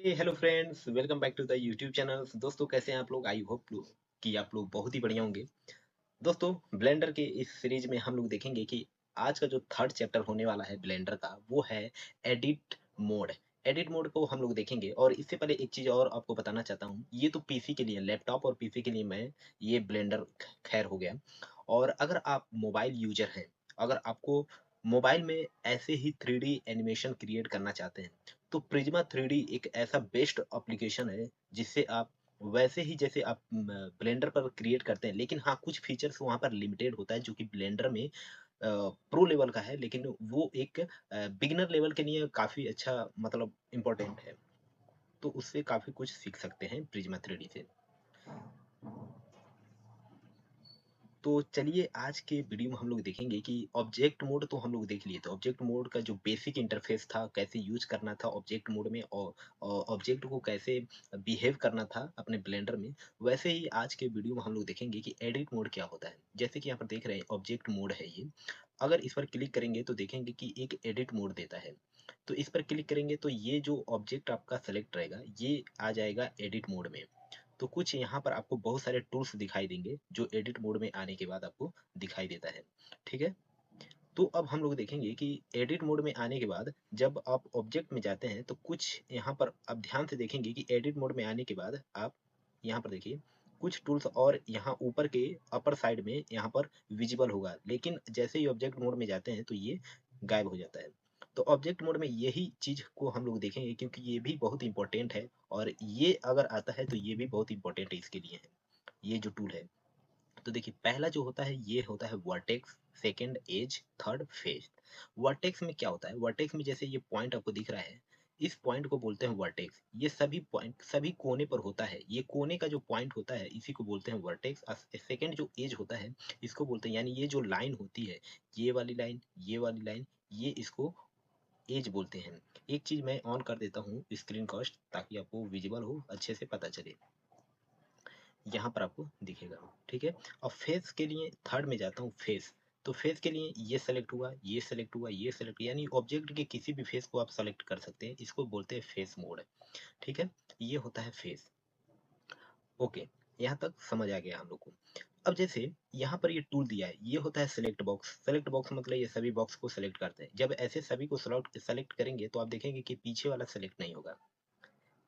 Hello friends, welcome back to the YouTube channel. दोस्तों, कैसे हैं आप लोग? आई होप कि आप लोग बहुत ही बढ़िया होंगे। दोस्तों, ब्लेंडर के इस सीरीज में हम लोग देखेंगे कि आज का जो थर्ड चैप्टर होने वाला है ब्लेंडर का, वो है एडिट मोड। एडिट मोड को हम लोग देखेंगे, और इससे पहले एक चीज़ और आपको बताना चाहता हूँ। ये तो पीसी के लिए, लैपटॉप और पीसी के लिए मैं ये ब्लेंडर खैर हो गया। और अगर आप मोबाइल यूजर हैं, अगर आपको मोबाइल में ऐसे ही 3D एनिमेशन क्रिएट करना चाहते हैं, तो प्रिज्मा 3D एक ऐसा बेस्ट एप्लीकेशन है, जिससे आप वैसे ही जैसे आप ब्लेंडर पर क्रिएट करते हैं, लेकिन हाँ, कुछ फीचर्स वहाँ पर लिमिटेड होता है जो कि ब्लेंडर में प्रो लेवल का है, लेकिन वो एक बिगिनर लेवल के लिए काफ़ी अच्छा, मतलब इम्पोर्टेंट है। तो उससे काफ़ी कुछ सीख सकते हैं प्रिज्मा 3D से। तो चलिए, आज के वीडियो में हम लोग देखेंगे कि ऑब्जेक्ट मोड तो हम लोग देख लिए। तो ऑब्जेक्ट मोड का जो बेसिक इंटरफेस था, कैसे यूज करना था ऑब्जेक्ट मोड में, और ऑब्जेक्ट को कैसे बिहेव करना था अपने ब्लेंडर में, वैसे ही आज के वीडियो में हम लोग देखेंगे कि एडिट मोड क्या होता है। जैसे कि यहाँ पर देख रहे हैं, ऑब्जेक्ट मोड है ये। अगर इस पर क्लिक करेंगे तो देखेंगे कि एक एडिट मोड देता है। तो इस पर क्लिक करेंगे तो ये जो ऑब्जेक्ट आपका सेलेक्ट रहेगा, ये आ जाएगा एडिट मोड में। तो कुछ यहाँ पर आपको बहुत सारे टूल्स दिखाई देंगे, जो एडिट मोड में आने के बाद आपको दिखाई देता है। ठीक है? तो अब हम लोग देखेंगे कि एडिट मोड में आने के बाद जब आप ऑब्जेक्ट में जाते हैं, तो कुछ यहाँ पर आप ध्यान से देखेंगे कि एडिट मोड में आने के बाद आप यहाँ पर देखिए, कुछ टूल्स और यहाँ ऊपर के अपर साइड में यहाँ पर विजिबल होगा, लेकिन जैसे ही ऑब्जेक्ट मोड में जाते हैं तो ये गायब हो जाता है। तो ऑब्जेक्ट मोड में यही चीज को हम लोग देखेंगे, क्योंकि ये भी बहुत इंपॉर्टेंट है, और ये अगर आता है तो ये भी बहुत इंपॉर्टेंट है इसके लिए है, ये जो टूल है। तो देखिए, पहला जो होता है ये होता है vertex, second edge, third face. Vertex में क्या होता है? वर्टेक्स में जैसे ये पॉइंट आपको दिख रहा है, इस पॉइंट को बोलते हैं वर्टेक्स। ये सभी पॉइंट सभी कोने पर होता है, ये कोने का जो पॉइंट होता है इसी को बोलते हैं वर्टेक्स। सेकंड जो एज होता है, इसको बोलते हैं, यानी ये जो लाइन होती है, ये वाली लाइन, ये वाली लाइन, ये इसको एज बोलते हैं। एक चीज मैं ऑन कर देता हूँ स्क्रीन कास्ट, ताकि आपको विजिबल हो, अच्छे से पता चले। यहाँ पर आपको दिखेगा। ठीक है? और फेस के लिए थर्ड में जाता हूँ, फेस। तो फेस के लिए ये सेलेक्ट हुआ, ये सेलेक्ट हुआ, ये सेलेक्ट, यानी ऑब्जेक्ट के किसी भी फेस को आप सेलेक्ट कर सकते हैं, इसको बोलते हैं फेस मोड। ठीक है? ये होता है फेस। ओके, यहाँ तक समझ आ गया हम लोग को। अब जैसे यहाँ पर ये टूल दिया है, ये होता है सेलेक्ट बॉक्स। सेलेक्ट बॉक्स मतलब ये सभी बॉक्स को सेलेक्ट करते हैं। जब ऐसे सभी को सेलेक्ट करेंगे तो आप देखेंगे कि पीछे वाला सेलेक्ट नहीं होगा।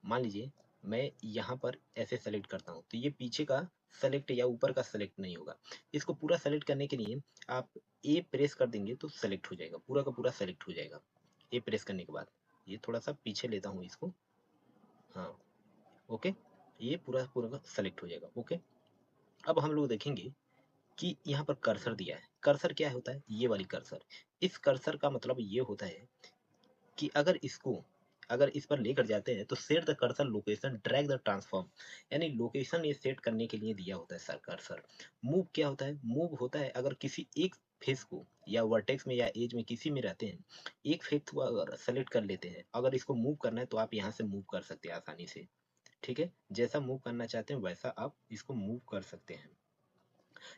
मान लीजिए मैं यहाँ पर ऐसे सेलेक्ट करता हूँ, तो ये पीछे का सेलेक्ट या ऊपर का सेलेक्ट नहीं होगा। इसको पूरा सेलेक्ट करने के लिए आप ए प्रेस कर देंगे तो सेलेक्ट हो जाएगा, पूरा का पूरा सेलेक्ट हो जाएगा। ए प्रेस करने के बाद ये थोड़ा सा पीछे लेता हूँ इसको। हाँ, ओके, ये पूरा पूरा का सेलेक्ट हो जाएगा। ओके, अब हम लोग देखेंगे कि यहाँ पर कर्सर दिया है। कर्सर क्या होता है? ये वाली कर्सर। इस कर्सर का मतलब ये होता है कि अगर इस पर लेकर जाते हैं तो set the cursor location, drag the transform, यानी लोकेशन ये सेट करने के लिए दिया होता है सर कर्सर। मूव क्या होता है? मूव होता है अगर किसी एक फेस को, या वर्टेक्स में या एज में किसी में रहते हैं, एक फेस को अगर सेलेक्ट कर लेते हैं, अगर इसको मूव करना है तो आप यहाँ से मूव कर सकते हैं आसानी से। ठीक है? जैसा मूव करना चाहते हैं वैसा आप इसको मूव कर सकते हैं।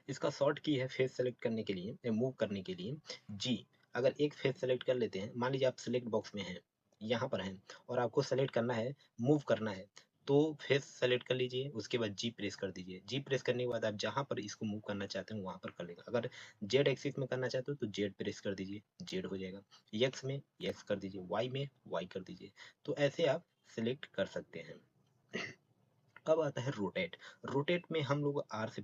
इसका शॉर्ट की है फेस सेलेक्ट करने के लिए, मूव करने के लिए, जी। अगर एक फेस सेलेक्ट कर लेते हैं, मान लीजिए आप सेलेक्ट बॉक्स में हैं, यहाँ पर हैं, और आपको सेलेक्ट करना है, मूव करना है, तो फेस सेलेक्ट कर लीजिए, उसके बाद जी प्रेस कर दीजिए। जी प्रेस करने के बाद आप जहाँ पर इसको मूव करना चाहते हैं वहाँ पर कर लेगा। अगर जेड एक्सिस में करना चाहते हो तो जेड प्रेस कर दीजिए, जेड हो जाएगा। एक्स में एक्स कर दीजिए, वाई में वाई कर दीजिए। तो ऐसे आप सिलेक्ट कर सकते हैं। अब आता है रोटेट। रोटेट में हम लोग आर से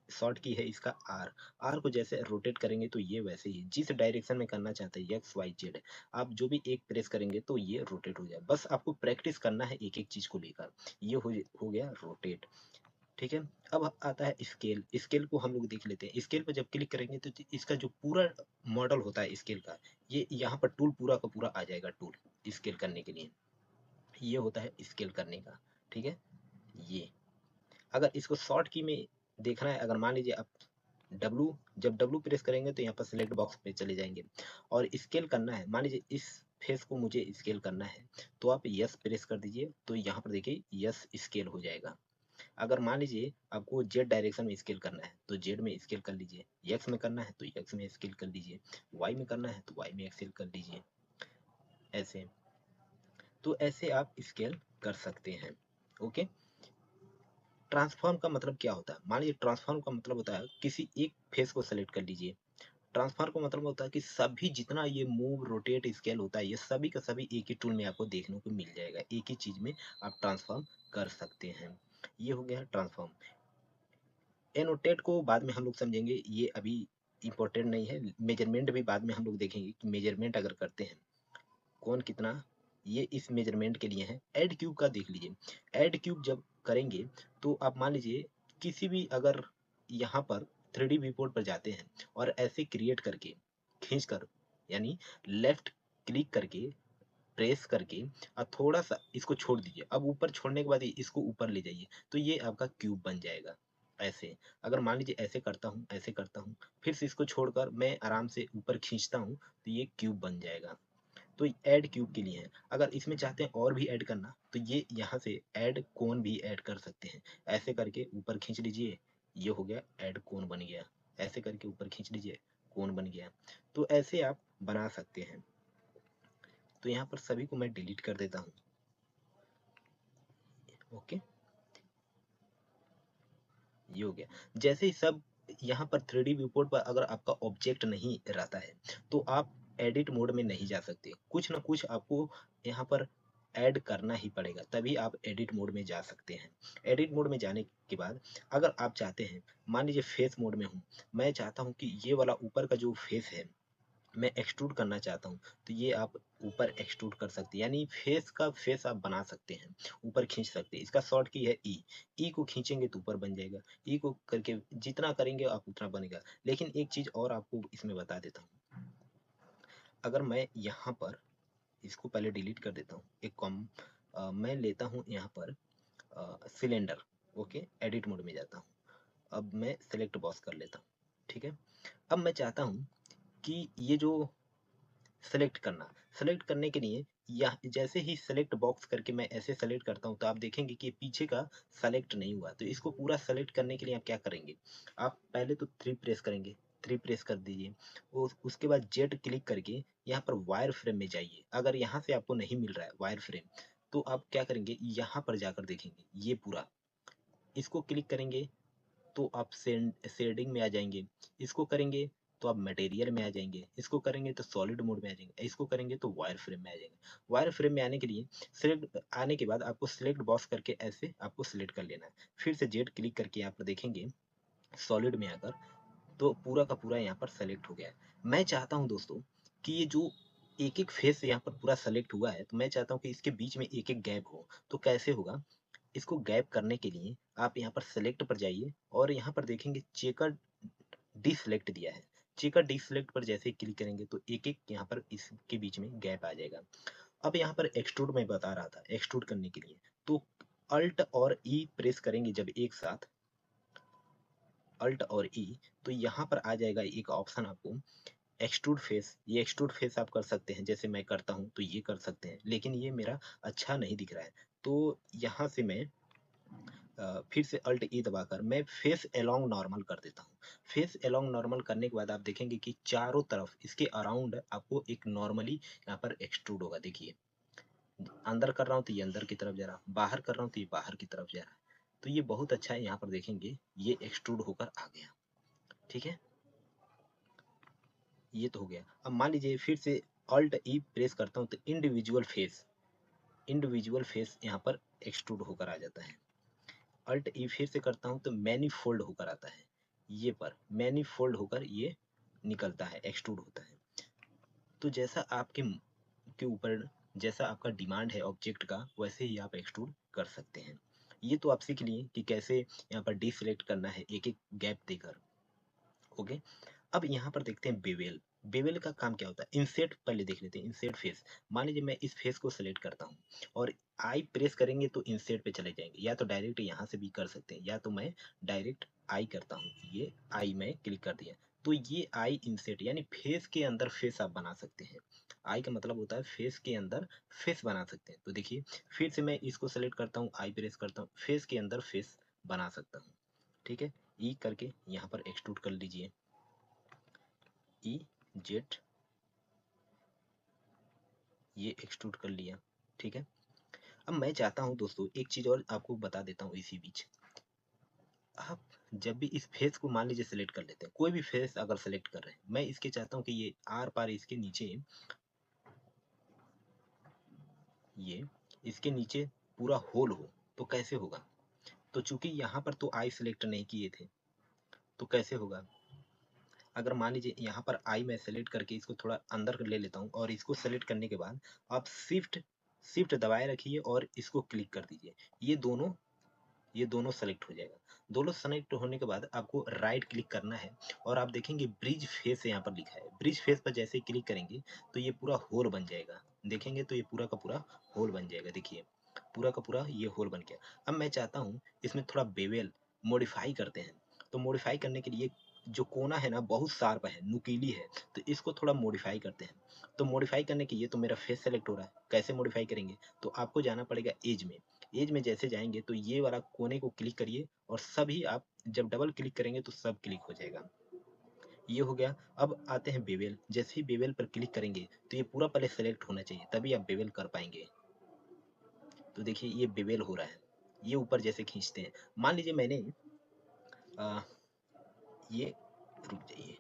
शॉर्ट की है इसका आर। आर को जैसे रोटेट करेंगे तो ये वैसे ही जिस डायरेक्शन में करना चाहते हैं, एक्स वाई जेड, आप जो भी एक प्रेस करेंगे तो ये रोटेट हो जाए। बस आपको प्रैक्टिस करना है एक एक चीज को लेकर। ये हो गया रोटेट। ठीक है? अब आता है स्केल। स्केल को हम लोग देख लेते हैं। स्केल पर जब क्लिक करेंगे तो इसका जो पूरा मॉडल होता है स्केल का, ये यहाँ पर टूल पूरा का पूरा आ जाएगा, टूल स्केल करने के लिए। ये होता है स्केल करने का। ठीक है? ये अगर इसको शॉर्ट की में देखना है, अगर मान लीजिए आप डब्लू, जब डब्लू प्रेस करेंगे तो यहाँ पर सिलेक्ट बॉक्स पे चले जाएंगे, और स्केल करना है, मान लीजिए इस फेस को मुझे स्केल करना है, तो आप यस प्रेस कर दीजिए, तो यहाँ पर देखिए यस स्केल हो जाएगा। अगर मान लीजिए आपको जेड डायरेक्शन में स्केल करना है तो जेड में स्केल कर लीजिए, एक्स में करना है तो एक्स में स्केल कर लीजिए, वाई में करना है तो वाई में स्केल कर लीजिए। ऐसे, तो ऐसे आप स्केल कर सकते हैं। ओके। ट्रांसफॉर्म का मतलब क्या होता है? मान लीजिए ट्रांसफॉर्म का मतलब होता है किसी एक फेस को सेलेक्ट कर लीजिए। ट्रांसफॉर्म का मतलब होता है कि सभी जितना ये मूव, रोटेट, स्केल होता है, ये सभी का सभी एक ही टूल में आपको देखने को मिल जाएगा। एक ही चीज में आप ट्रांसफॉर्म कर सकते हैं। ये हो गया ट्रांसफॉर्म। एनोटेट को बाद में हम लोग समझेंगे, ये अभी इम्पोर्टेंट नहीं है। मेजरमेंट भी बाद में हम लोग देखेंगे कि मेजरमेंट अगर करते हैं कौन कितना, ये इस मेजरमेंट के लिए है। ऐड क्यूब का देख लीजिए। ऐड क्यूब जब करेंगे तो आप मान लीजिए किसी भी, अगर यहाँ पर 3D व्यू पोर्ट पर जाते हैं और ऐसे क्रिएट करके खींच कर, यानी लेफ्ट क्लिक करके प्रेस करके और थोड़ा सा इसको छोड़ दीजिए। अब ऊपर छोड़ने के बाद इसको ऊपर ले जाइए तो ये आपका क्यूब बन जाएगा। ऐसे अगर मान लीजिए ऐसे करता हूँ, ऐसे करता हूँ, फिर से इसको छोड़कर मैं आराम से ऊपर खींचता हूँ तो ये क्यूब बन जाएगा। तो ऐड क्यूब के लिए है। अगर इसमें चाहते हैं और भी ऐड करना तो ये यहाँ से ऐड कोन भी ऐड कर सकते हैं। ऐसे करके ऊपर खींच लीजिए, ये हो गया ऐड कोन बन गया। ऐसे करके ऊपर खींच लीजिए, कोन बन गया। तो ऐसे आप बना सकते हैं। तो यहाँ पर सभी को मैं डिलीट कर देता हूँ। ओके, ये हो गया। जैसे ही सब यहाँ पर 3D व्यू पोर्ट पर अगर आपका ऑब्जेक्ट नहीं रहता है तो आप एडिट मोड में नहीं जा सकते। कुछ ना कुछ आपको यहाँ पर ऐड करना ही पड़ेगा, तभी आप एडिट मोड में जा सकते हैं। एडिट मोड में जाने के बाद अगर आप चाहते हैं, मान लीजिए फेस मोड में हूँ, मैं चाहता हूँ कि ये वाला ऊपर का जो फेस है मैं एक्सट्रूड करना चाहता हूँ, तो ये आप ऊपर एक्सट्रूड कर सकते हैं, यानी फेस का फेस आप बना सकते हैं, ऊपर खींच सकते हैं। इसका शॉर्ट की है ई। ई को खींचेंगे तो ऊपर बन जाएगा, ई को करके जितना करेंगे आप उतना बनेगा। लेकिन एक चीज और आपको इसमें बता देता हूँ। अगर मैं यहाँ पर इसको पहले डिलीट कर देता हूँ, एक कॉम मैं लेता हूँ यहाँ पर सिलेंडर। ओके, एडिट मोड में जाता हूँ। अब मैं सेलेक्ट बॉक्स कर लेता हूँ। ठीक है। अब मैं चाहता हूँ कि ये जो सेलेक्ट करना, सेलेक्ट करने के लिए या जैसे ही सेलेक्ट बॉक्स करके मैं ऐसे सेलेक्ट करता हूँ तो आप देखेंगे कि पीछे का सेलेक्ट नहीं हुआ। तो इसको पूरा सेलेक्ट करने के लिए आप क्या करेंगे, आप पहले तो 3 प्रेस करेंगे, 3 प्रेस कर दीजिए। उसके बाद जेड क्लिक करके यहाँ पर वायर फ्रेम में जाइए। अगर यहाँ से आपको नहीं मिल रहा है वायर फ्रेम तो आप क्या करेंगे, यहाँ पर जाकर देखेंगे ये पूरा, इसको क्लिक करेंगे तो आप शेडिंग में आ जाएंगे। इसको करेंगे तो आप मटेरियल में आ जाएंगे। इसको करेंगे तो सॉलिड मोड में आ जाएंगे। इसको करेंगे तो वायर फ्रेम में आ जाएंगे। वायर फ्रेम में आने के लिए सिलेक्ट आने के बाद आपको सिलेक्ट बॉक्स करके ऐसे आपको सिलेक्ट कर लेना है। फिर से जेड क्लिक करके यहाँ पर देखेंगे सॉलिड में आकर तो पूरा का पूरा यहाँ पर सेलेक्ट हो गया है। मैं चाहता हूँ दोस्तों कि ये जो एक एक फेस यहाँ पर पूरा सेलेक्ट हुआ है तो मैं चाहता हूँ कि इसके बीच में एक एक गैप हो। तो कैसे होगा, इसको गैप करने के लिए आप यहाँ पर सेलेक्ट पर जाइए और यहाँ पर देखेंगे चेकर डिसलेक्ट दिया है। चेकर डिसलेक्ट पर जैसे ही क्लिक करेंगे तो एक एक यहाँ पर इसके बीच में गैप आ जाएगा। अब यहाँ पर एक्सट्रूड मैं बता रहा था, एक्सट्रूड करने के लिए तो अल्ट और ई प्रेस करेंगे जब एक साथ, अल्ट और ई, तो यहाँ पर आ जाएगा एक ऑप्शन आपको एक्सट्रूड फेस। ये एक्सट्रूड फेस आप कर सकते हैं, जैसे मैं करता हूँ तो ये कर सकते हैं, लेकिन ये मेरा अच्छा नहीं दिख रहा है। तो यहाँ से मैं फिर से अल्ट ई दबाकर मैं फेस अलोंग नॉर्मल कर देता हूँ। फेस अलोंग नॉर्मल करने के बाद आप देखेंगे कि चारों तरफ इसके अराउंड आपको एक नॉर्मली यहाँ पर एक्सट्रूड होगा। देखिए अंदर कर रहा हूँ तो ये अंदर की तरफ जा रहा, बाहर कर रहा हूँ तो ये बाहर की तरफ जा रहा है। तो ये बहुत अच्छा है। यहाँ पर देखेंगे ये एक्सट्रूड होकर आ गया। ठीक है, ये तो हो गया। अब मान लीजिए फिर से अल्ट ई प्रेस करता हूँ तो इंडिविजुअल फेस, इंडिविजुअल फेस यहाँ पर एक्सट्रूड होकर आ जाता है। अल्ट ई फिर से करता हूँ तो मैनीफोल्ड होकर आता है। ये पर मैनीफोल्ड होकर ये निकलता है, एक्सट्रूड होता है। तो जैसा आपके के ऊपर जैसा आपका डिमांड है ऑब्जेक्ट का, वैसे ही आप एक्सट्रूड कर सकते हैं। ये तो आप सीख लिए कि कैसे यहाँ पर डिसलेक्ट करना है एक एक गैप देकर। ओके। अब यहाँ पर देखते हैं बेवेल। बेवेल का काम क्या होता है, इंसेट पहले देख लेते हैं। इंसेट फेस, मान लीजिए मैं इस फेस को सेलेक्ट करता हूँ और आई प्रेस करेंगे तो इंसेट पे चले जाएंगे, या तो डायरेक्ट यहाँ से भी कर सकते हैं, या तो मैं डायरेक्ट आई करता हूँ, ये आई में क्लिक कर दिया तो ये आई इंसेट, यानी फेस के अंदर फेस आप बना सकते हैं। आई का मतलब होता है फेस के अंदर फेस बना सकते हैं। तो देखिए फिर से मैं इसको सेलेक्ट करता हूँ, आई प्रेस करता हूँ, फेस के अंदर फेस बना सकता हूँ। ठीक है, ई करके यहाँ पर एक्सट्रूड कर लीजिए, ई जेड, ये एक्सट्रूड कर लिया। ठीक है। अब मैं चाहता हूँ दोस्तों एक चीज़ और आपको बता देता हूँ इसी बीच। आप जब भी इस फेस को मान लीजिए सेलेक्ट कर लेते हैं, कोई भी फेस अगर सेलेक्ट कर रहे हैं, मैं इसके चाहता हूँ कि ये आर-पार इसके नीचे, ये इसके नीचे पूरा होल हो, तो कैसे होगा? तो चूँकि यहाँ पर तो आई सेलेक्ट नहीं किए थे, तो कैसे होगा? अगर मान लीजिए यहाँ पर आई मैं सेलेक्ट करके इसको थोड़ा अंदर ले लेता हूँ और इसको सेलेक्ट करने के बाद आप शिफ्ट शिफ्ट दबाए रखिए और इसको क्लिक कर दीजिए। ये दोनों सेलेक्ट हो जाएगा। दोनों सेलेक्ट होने के बाद आपको राइट क्लिक करना है और आप देखेंगे ब्रिज फेस यहाँ पर लिखा है। ब्रिज फेस पर जैसे ही क्लिक करेंगे तो ये पूरा होल बन जाएगा। देखेंगे तो ये पूरा का पूरा होल बन जाएगा। देखिए पूरा का पूरा ये होल बन गया। अब मैं चाहता हूँ इसमें थोड़ा बेवल मॉडिफाई करते हैं। तो मॉडिफाई करने के लिए जो कोना है ना बहुत शार्प है, नुकीली है, तो इसको थोड़ा मॉडिफाई करते हैं। तो मॉडिफाई करने के लिए तो मेरा फेस सेलेक्ट हो रहा है, कैसे मॉडिफाई करेंगे? तो आपको जाना पड़ेगा एज में। एज में जैसे जाएंगे तो ये वाला कोने को क्लिक करिए और सभी आप जब डबल क्लिक करेंगे तो सब क्लिक हो जाएगा। ये हो गया। अब आते हैं बेवल। जैसे ही बेवल पर क्लिक करेंगे तो ये पूरा पहले सेलेक्ट होना चाहिए, तभी आप बेवल कर पाएंगे। तो देखिए ये बेवल हो रहा है। ये ऊपर जैसे खींचते हैं, मान लीजिए मैंने आ, ये रुक जाइए,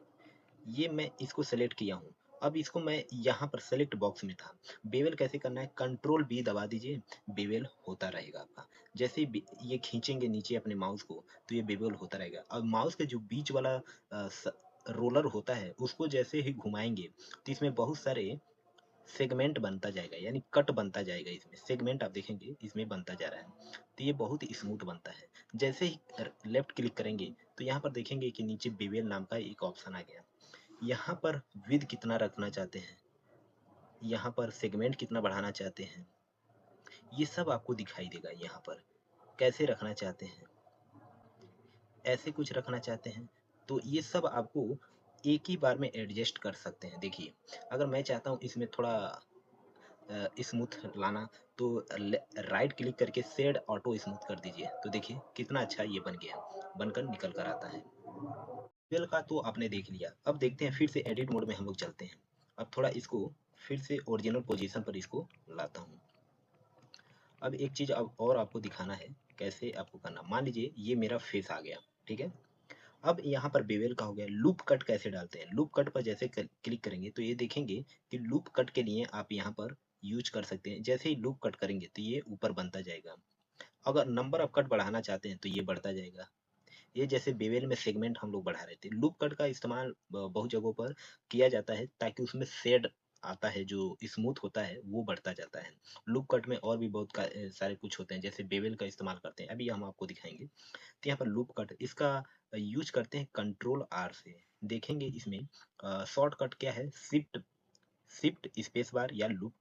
ये मैं इसको सेलेक्ट किया हूँ। अब इसको मैं यहाँ पर सेलेक्ट बॉक्स में था। बेवल कैसे करना है? कंट्रोल बी दबा दीजिए, बेवल होता रहेगा आपका। जैसे ही ये खींचेंगे नीचे अपने माउस को तो ये बेवल होता रहेगा। अब माउस के जो बीच वाला रोलर होता है उसको जैसे ही घुमाएंगे तो इसमें बहुत सारे सेगमेंट बनता जाएगा, यानी कट बनता जाएगा। इसमें सेगमेंट आप देखेंगे इसमें बनता जा रहा है, तो ये बहुत ही स्मूथ बनता है। जैसे ही लेफ्ट क्लिक करेंगे तो यहाँ पर देखेंगे कि नीचे बेवल नाम का एक ऑप्शन आ गया। यहाँ पर विड्थ कितना रखना चाहते हैं, यहाँ पर सेगमेंट कितना बढ़ाना चाहते हैं, ये सब आपको दिखाई देगा। यहाँ पर कैसे रखना चाहते हैं, ऐसे कुछ रखना चाहते हैं, तो ये सब आपको एक ही बार में एडजस्ट कर सकते हैं। देखिए अगर मैं चाहता हूँ इसमें थोड़ा स्मूथ लाना, तो राइट क्लिक करके शेड ऑटो स्मूथ कर दीजिए, तो देखिए कितना अच्छा ये बन गया, बनकर निकल कर आता है। ट्वेल्व का तो आपने देख लिया। अब देखते हैं फिर से एडिट मोड में हम लोग चलते हैं। अब थोड़ा इसको फिर से ओरिजिनल पोजीशन पर इसको लाता हूँ। अब एक चीज़ अब और आपको दिखाना है कैसे आपको करना। मान लीजिए ये मेरा फेस आ गया, ठीक है। अब यहाँ पर बेवल का हो गया। लूप कट कैसे डालते हैं? लूप कट पर जैसे क्लिक करेंगे तो ये देखेंगे कि लूप कट के लिए आप यहाँ पर यूज कर सकते हैं। जैसे ही लूप कट करेंगे तो ये ऊपर बनता जाएगा। अगर नंबर ऑफ कट बढ़ाना चाहते हैं तो ये बढ़ता जाएगा। ये जैसे बेवेल में सेगमेंट हम लोग बढ़ा रहे थे, लूप कट का इस्तेमाल बहुत जगहों पर किया जाता है ताकि उसमें शेड आता है जो स्मूथ होता है वो बढ़ता जाता है। लूप कट में और भी बहुत सारे कुछ होते हैं, जैसे बेवेल का इस्तेमाल करते हैं, अभी हम आपको दिखाएंगे। तो यहाँ पर लूप कट इसका यूज करते हैं कंट्रोल आर से। देखेंगे इसमें शॉर्टकट क्या है, शिफ्ट शिफ्ट स्पेस बार या loop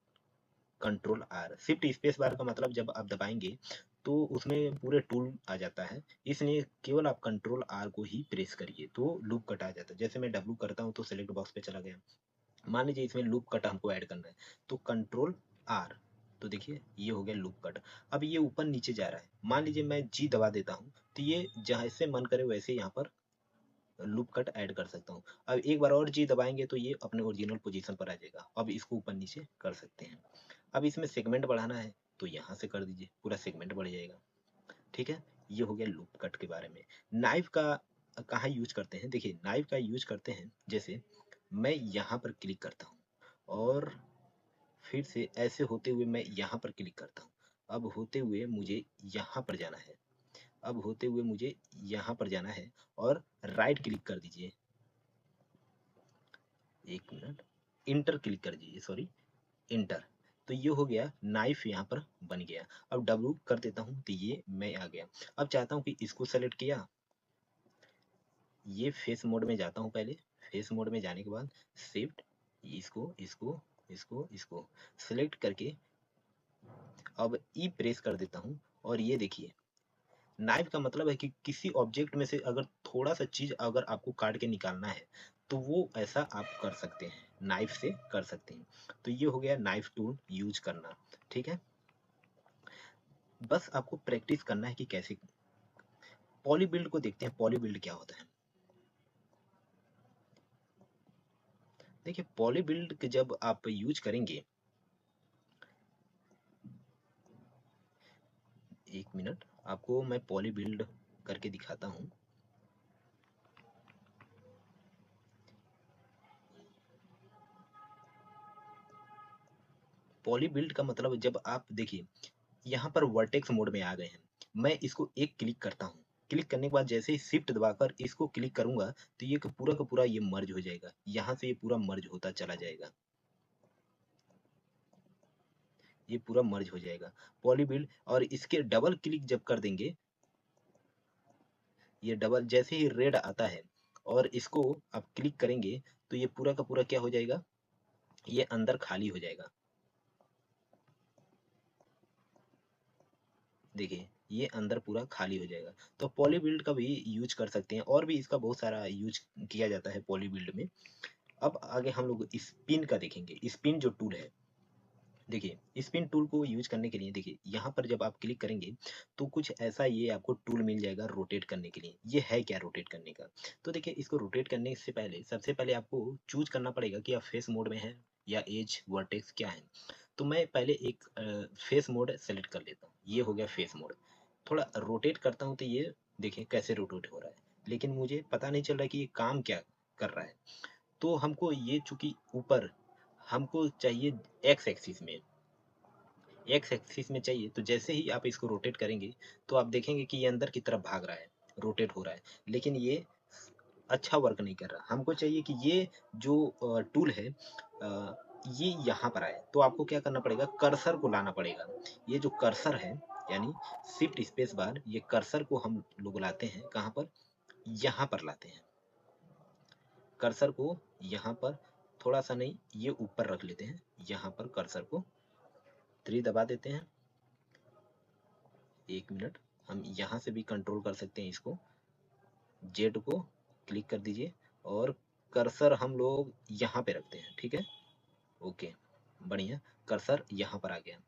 control R. Shift space bar का मतलब जब आप दबाएंगे तो उसमें पूरे टूल आ जाता है, इसलिए केवल आप कंट्रोल आर को ही प्रेस करिए तो लूप कट आ जाता है। जैसे मैं डब्लू करता हूँ तो सेलेक्ट बॉक्स पे चला गया। मान लीजिए इसमें लूप कट हमको ऐड करना है तो कंट्रोल आर, तो देखिए ये हो गया लूप कट। अब ये ऊपर नीचे जा रहा है, मान लीजिए मैं जी दबा देता हूँ तो ये जैसे मन करे वैसे यहाँ पर लूप कट ऐड कर सकता हूँ। अब एक बार और जी दबाएंगे तो ये अपने ओरिजिनल पोजीशन पर आ जाएगा। अब इसको ऊपर नीचे कर सकते हैं। अब इसमें सेगमेंट बढ़ाना है तो यहाँ से कर दीजिए, पूरा सेगमेंट बढ़ जाएगा। ठीक है, ये हो गया लूप कट के बारे में। नाइफ का कहाँ यूज करते हैं? देखिए नाइफ का यूज करते हैं, जैसे मैं यहाँ पर क्लिक करता हूँ और फिर से ऐसे होते हुए मैं यहाँ पर क्लिक करता हूँ। अब होते हुए मुझे यहाँ पर जाना है, अब होते हुए मुझे यहाँ पर जाना है और राइट क्लिक कर दीजिए। एक मिनट, इंटर क्लिक कर दीजिए, सॉरी इंटर। तो ये हो गया, नाइफ यहाँ पर बन गया। अब डब्लू कर देता हूँ तो ये मैं आ गया। अब चाहता हूँ कि इसको सेलेक्ट किया, ये फेस मोड में जाता हूँ पहले। फेस मोड में जाने के बाद शिफ्ट इसको इसको इसको इसको सेलेक्ट करके अब ई प्रेस कर देता हूँ और ये देखिए नाइफ का मतलब है कि किसी ऑब्जेक्ट में से अगर थोड़ा सा चीज अगर आपको काट के निकालना है तो वो ऐसा आप कर सकते हैं, नाइफ से कर सकते हैं। तो ये हो गया नाइफ टूल यूज करना। ठीक है, बस आपको प्रैक्टिस करना है कि कैसे। पॉली बिल्ड को देखते हैं, पॉली बिल्ड क्या होता है। देखिए पॉली बिल्ड जब आप यूज करेंगे एक मिनट, आपको मैं पॉली बिल्ड करके दिखाता हूँ। पॉली बिल्ड का मतलब जब आप देखिए यहाँ पर वर्टेक्स मोड में आ गए हैं, मैं इसको एक क्लिक करता हूँ। क्लिक करने के बाद जैसे ही शिफ्ट दबाकर इसको क्लिक करूंगा तो ये पूरा का पूरा ये मर्ज हो जाएगा, यहाँ से ये पूरा मर्ज होता चला जाएगा, ये पूरा मर्ज हो जाएगा पॉली बिल्ड। और इसके डबल क्लिक जब कर देंगे, ये डबल जैसे ही रेड आता है और इसको आप क्लिक करेंगे तो ये पूरा का पूरा क्या हो जाएगा, ये अंदर खाली हो जाएगा। देखिए ये अंदर पूरा खाली हो जाएगा। तो पॉली बिल्ड का भी यूज कर सकते हैं, और भी इसका बहुत सारा यूज किया जाता है पॉली बिल्ड में। अब आगे हम लोग स्पिन का देखेंगे। स्पिन जो टूल है, देखिए स्पिन टूल को यूज करने के लिए देखिए यहाँ पर जब आप क्लिक करेंगे तो कुछ ऐसा ये आपको टूल मिल जाएगा रोटेट करने के लिए। ये है क्या रोटेट करने का, तो देखिए इसको रोटेट करने से पहले सबसे पहले आपको चूज करना पड़ेगा कि आप फेस मोड में है या एज वर्टेक्स क्या है। तो मैं पहले एक फेस मोड सेलेक्ट कर लेता हूँ, ये हो गया फेस मोड। थोड़ा रोटेट करता हूँ तो ये देखिए कैसे रोटेट हो रहा है, लेकिन मुझे पता नहीं चल रहा कि ये काम क्या कर रहा है। तो हमको ये चूंकि ऊपर हमको चाहिए एक्स एक्सिस में, एक्स एक्सिस में चाहिए, तो जैसे ही आप इसको रोटेट करेंगे तो आप देखेंगे कि ये अंदर की तरफ भाग रहा है, रोटेट हो रहा है, लेकिन ये अच्छा वर्क नहीं कर रहा। हमको चाहिए कि ये जो टूल है ये यहाँ पर आए, तो आपको क्या करना पड़ेगा, कर्सर को लाना पड़ेगा। ये जो कर्सर है यानी शिफ्ट स्पेस बार, ये कर्सर को हम लोग लाते हैं कहाँ पर, यहाँ पर लाते हैं। कर्सर को यहाँ पर थोड़ा सा नहीं, ये ऊपर रख लेते हैं, यहाँ पर कर्सर को 3 दबा देते हैं। एक मिनट, हम यहाँ से भी कंट्रोल कर सकते हैं इसको, जेड को क्लिक कर दीजिए और कर्सर हम लोग यहाँ पे रखते हैं, ठीक है। ओके, बढ़िया, कर्सर यहाँ पर आ गया।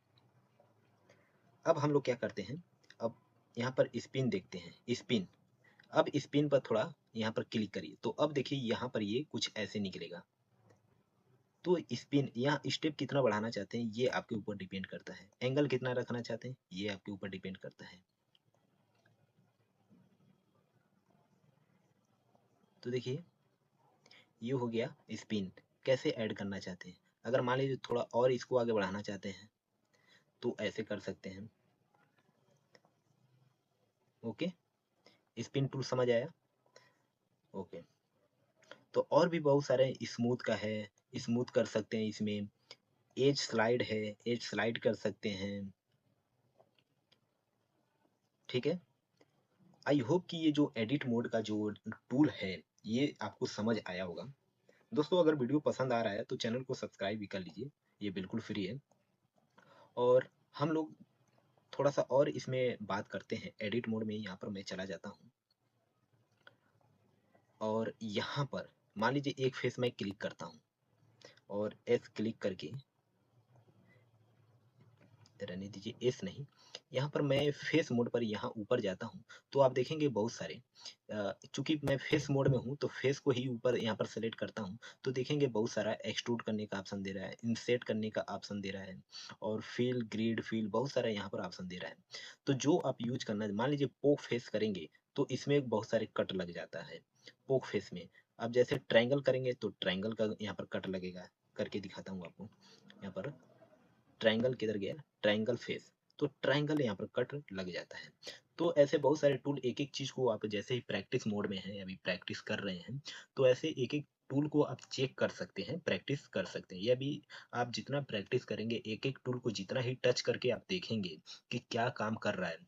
अब हम लोग क्या करते हैं, अब यहाँ पर स्पिन देखते हैं, स्पिन। अब स्पिन पर थोड़ा यहाँ पर क्लिक करिए, तो अब देखिए यहाँ पर ये कुछ ऐसे निकलेगा। तो स्पिन यहाँ स्टेप कितना बढ़ाना चाहते हैं ये आपके ऊपर डिपेंड करता है, एंगल कितना रखना चाहते हैं ये आपके ऊपर डिपेंड करता है। तो देखिए ये हो गया स्पिन। कैसे ऐड करना चाहते हैं, अगर मान लीजिए थोड़ा और इसको आगे बढ़ाना चाहते हैं तो ऐसे कर सकते हैं। ओके, स्पिन टूल समझ आया। ओके, तो और भी बहुत सारे स्मूथ का है, स्मूथ कर सकते हैं इसमें। एज स्लाइड है, एज स्लाइड कर सकते हैं, ठीक है। आई होप कि ये जो एडिट मोड का जो टूल है ये आपको समझ आया होगा। दोस्तों अगर वीडियो पसंद आ रहा है तो चैनल को सब्सक्राइब भी कर लीजिए, ये बिल्कुल फ्री है। और हम लोग थोड़ा सा और इसमें बात करते हैं एडिट मोड में। यहाँ पर मैं चला जाता हूँ और यहाँ पर मान लीजिए एक फेस मैं क्लिक करता हूँ और एस क्लिक करके, रहने दीजिए एस नहीं, यहाँ पर मैं फेस मोड पर यहाँ ऊपर जाता हूँ तो आप देखेंगे बहुत सारे चूंकि मैं फेस मोड में हूँ तो फेस को ही ऊपर यहाँ पर सेलेक्ट करता हूँ तो देखेंगे बहुत सारा एक्सट्रूड करने का ऑप्शन दे रहा है, इंसेट करने का ऑप्शन दे रहा है, और फील ग्रिड फील बहुत सारा यहाँ पर ऑप्शन दे रहा है। तो जो आप यूज करना, मान लीजिए पोक फेस करेंगे तो इसमें बहुत सारे कट लग जाता है पोक फेस में। अब जैसे ट्रायंगल करेंगे तो ट्रायंगल का यहाँ पर कट लगेगा, करके दिखाता हूँ आपको। यहाँ पर ट्रायंगल किधर गया, ट्रायंगल फेस, तो ट्रायंगल यहाँ पर कट लग जाता है। तो ऐसे बहुत सारे टूल, एक एक चीज को आप जैसे ही प्रैक्टिस मोड में है, अभी प्रैक्टिस कर रहे हैं, तो ऐसे एक एक टूल को आप चेक कर सकते हैं, प्रैक्टिस कर सकते हैं। यह भी आप जितना प्रैक्टिस करेंगे, एक एक टूल को जितना ही टच करके आप देखेंगे कि क्या काम कर रहा है,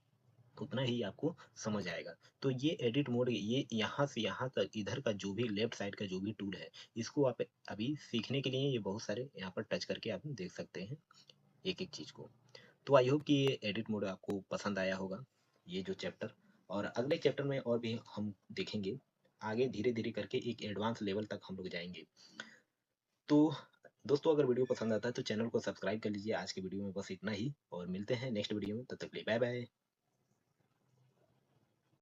उतना ही आपको समझ आएगा। तो ये एडिट मोड, ये यहाँ से यहाँ तक इधर का जो भी लेफ्ट साइड का जो भी टूल है, इसको आप अभी सीखने के लिए ये बहुत सारे यहाँ पर टच करके आप देख सकते हैं एक एक चीज को। तो आई होप कि ये एडिट मोड आपको पसंद आया होगा, ये जो चैप्टर। और अगले चैप्टर में और भी हम देखेंगे, आगे धीरे धीरे करके एक एडवांस लेवल तक हम लोग जाएंगे। तो दोस्तों अगर वीडियो पसंद आता है तो चैनल को सब्सक्राइब कर लीजिए। आज के वीडियो में बस इतना ही, और मिलते हैं नेक्स्ट वीडियो में, तब तक के लिए बाय बाय।